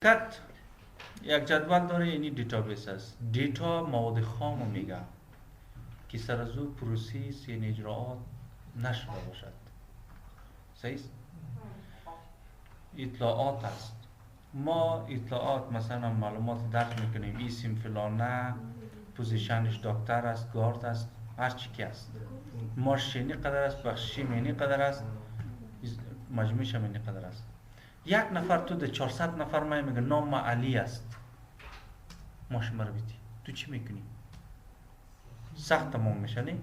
کت یک جدول داره، یعنی دیتابیس است. دیتا مواد خام میگه که سر از او پروسیس یعنی اجراعات نشده باشد. صحیح است؟ اطلاعات است. ما اطلاعات مثلا معلومات درک میکنیم، اسم فلانه، پوزیشنش دکتر است، گارد است، هر چی که است. ماشینی قدر است، بخشی مینی قدر است، مجموعش هم اینی قدر است. یک نفر تو ده 400 نفر ما میگه نام ما علی است، ما شما رو بیتی تو چی میکنی؟ سخت تمام میشه نه؟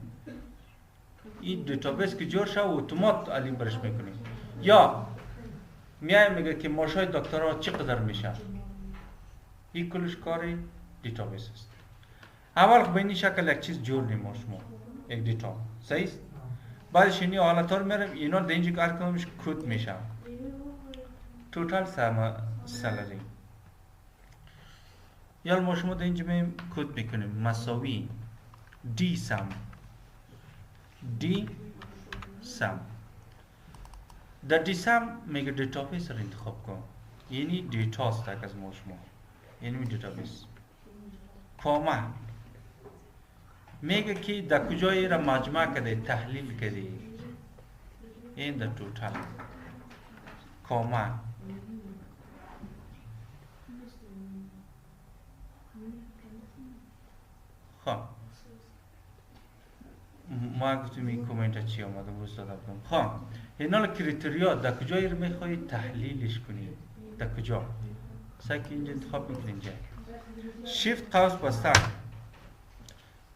این دیتابیس که جور شد اتومات علی برش میکنی. یا میای میگه که ماشای دکترها چقدر میشه؟ این کلش کاری دیتابیس است. اول خب به این شکل یک چیز جور نیم شما، یک دیتا. صحیح است؟ بعدش اینی حالت ها رو میرم، اینا در اینجا کار کنمش کود میشه. توتال سالری. یا ما شما در اینجا میم کود میکنیم مساوی دی سم. دی سم. در دی سم میگه دیتابیس رو انتخاب کن. یعنی دیتا است از ما شما. یعنی دیتابیس. کاما میگه که در کجای را مجمع کرده، تحلیل کرده. این در توتال. کاما خب ما گفتیم این کومنت چی آمده بود استاد عبدالله. خب اینا کریتریا در کجایی رو میخوایی تحلیلش کنی؟ در کجا؟ سعی اینجا انتخاب میکنی اینجا. شیفت قوس بستن.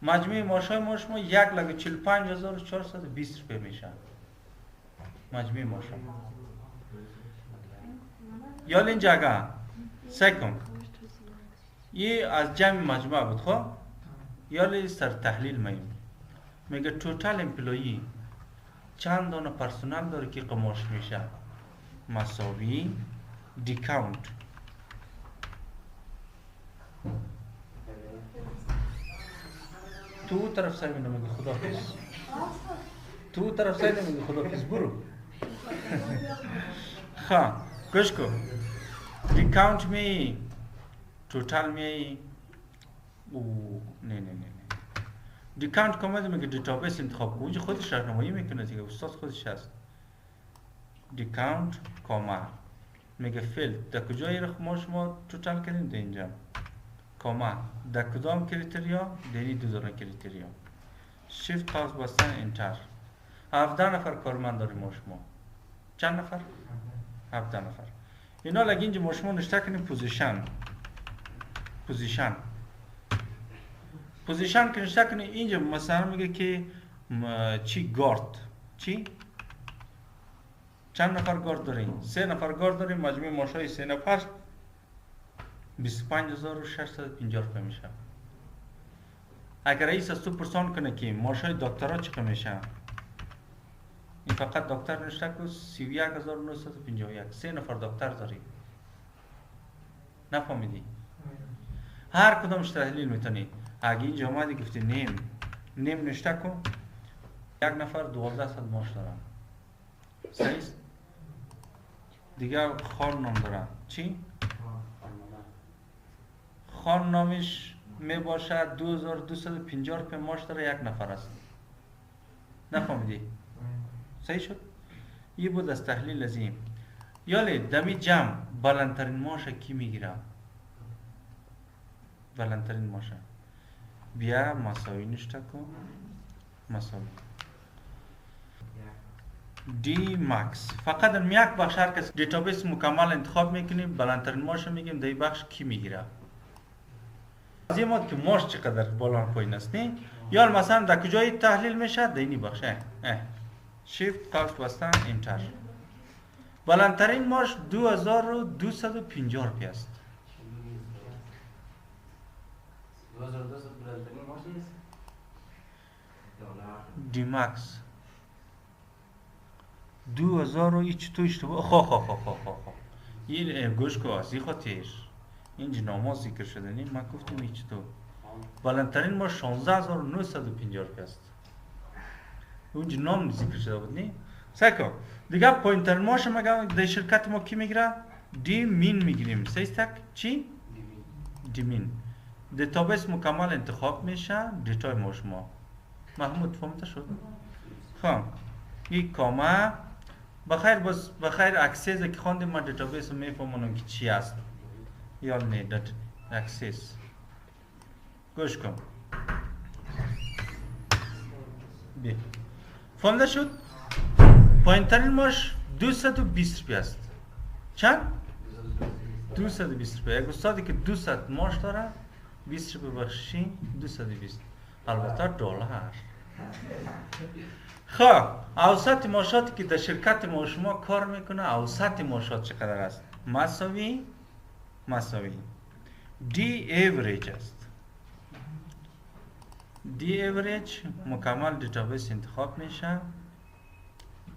مجموع ماشای ما شما 1,45,420 روپیه میشه. مجموع ماشا. یا اینجا اگه سعی کن. یه از جمع مجموعه بود خب؟ یا سر تحلیل میم. میگه توتال امپلویی چند دانه پرسونل داره که قماش میشه، مساوی دی کاونت. تو طرف سعی میگه خدافظ. تو طرف سعی میگه خدافظ برو. خب گوش کن. دی کاونت می توتال می او نه دیکانت کامل میگه دیتابیس انتخاب کن. اونجا خودش راهنمایی میکنه دیگه، استاد خودش هست. دیکانت کاما میگه فیلد در کجایی رو ما شما توتال کردیم در اینجا. کاما در کدام کریتریا؟ در این دو دونه کریتریا. شیفت پاس بستن انتر. 17 نفر کارمند داریم ما شما. چند نفر؟ 17 نفر. اینا لگه اینجا ما شما نشته کنیم پوزیشن. پوزیشن که نشته کنی اینجا مثلا میگه که چی گارد چی؟ چند نفر گارد داریم؟ 3 نفر گارد داریم. مجموع ماشای 3 نفر 25,650 روپیه میشه. اگر رئیس از تو پرسان کنه که ماشای دکترها چقدر میشه، این فقط دکتر نشته که 31,951. 3 نفر دکتر داریم. نفهمیدی؟ هر کدامش تحلیل میتونی. اگه اینجا آمدی گفتی نیم نشته کن، یک نفر 1200 ماش دارن. صحیح است؟ دیگه خان نام دارن. چی؟ خان نامش می باشد 2250 روپیه ماش داره، یک نفر است. نفهمیدی؟ صحیح شد؟ یه بود از تحلیل از این. یالی دمی جمع بلندترین ماش کی میگیره؟ بلندترین ماشه. بیا مساوی نشته کن. مساوی دی ماکس. فقط در یک بخش هر کس دیتابیس مکمل انتخاب میکنیم، بلندترین ماش میگیم در این بخش کی میگیره. از این مود که ماش چقدر بالا پایین است نه؟ یا مثلا در کجای تحلیل میشه در این بخش. شیفت قوس بستن انتر. بلندترین ماش 2250 روپیه است. 2200 بلندترین ماش نیست؟ دی ماکس 2000 هیچ تو اشتباه. خو این گوش کو از این خاطر اینجا نامه ذکر شده نیم. من گفتم هیچ تو بلندترین ما 16950 روپیه است. اونجا نام ذکر شده بود نیم. سعی کن دیگه پایینترین ماش مگه در شرکت ما کی میگیره؟ دی مین میگیریم سیستک چی؟ دی مین. دیتابیس مکمل انتخاب میشه دیتای ما شما. محمود فهمته شد؟ خب این کامه بخیر اکسس که خواندیم ما دیتابیس رو میفهمونم که چی است یا نه اکسس. گوش کن. بی فهمده شد؟ پایین ترین ماش 220 روپیه است. چند؟ 220 روپیه. یک استادی که 200 ماش داره 20 روپیه بخشی 220. البته دلار. خب اوسط معاشاتی که در شرکت ما شما کار میکنه اوسط معاشات چقدر است؟ مساوی دی ایوریج است. دی ایوریج مکمل دیتابیس انتخاب میشه.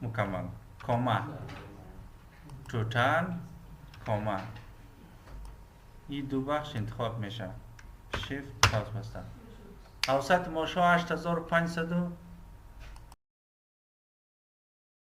مکمل کاما توتال کاما این دو بخش انتخاب میشه. شیفت پاس بستن. اوسط معاش 8500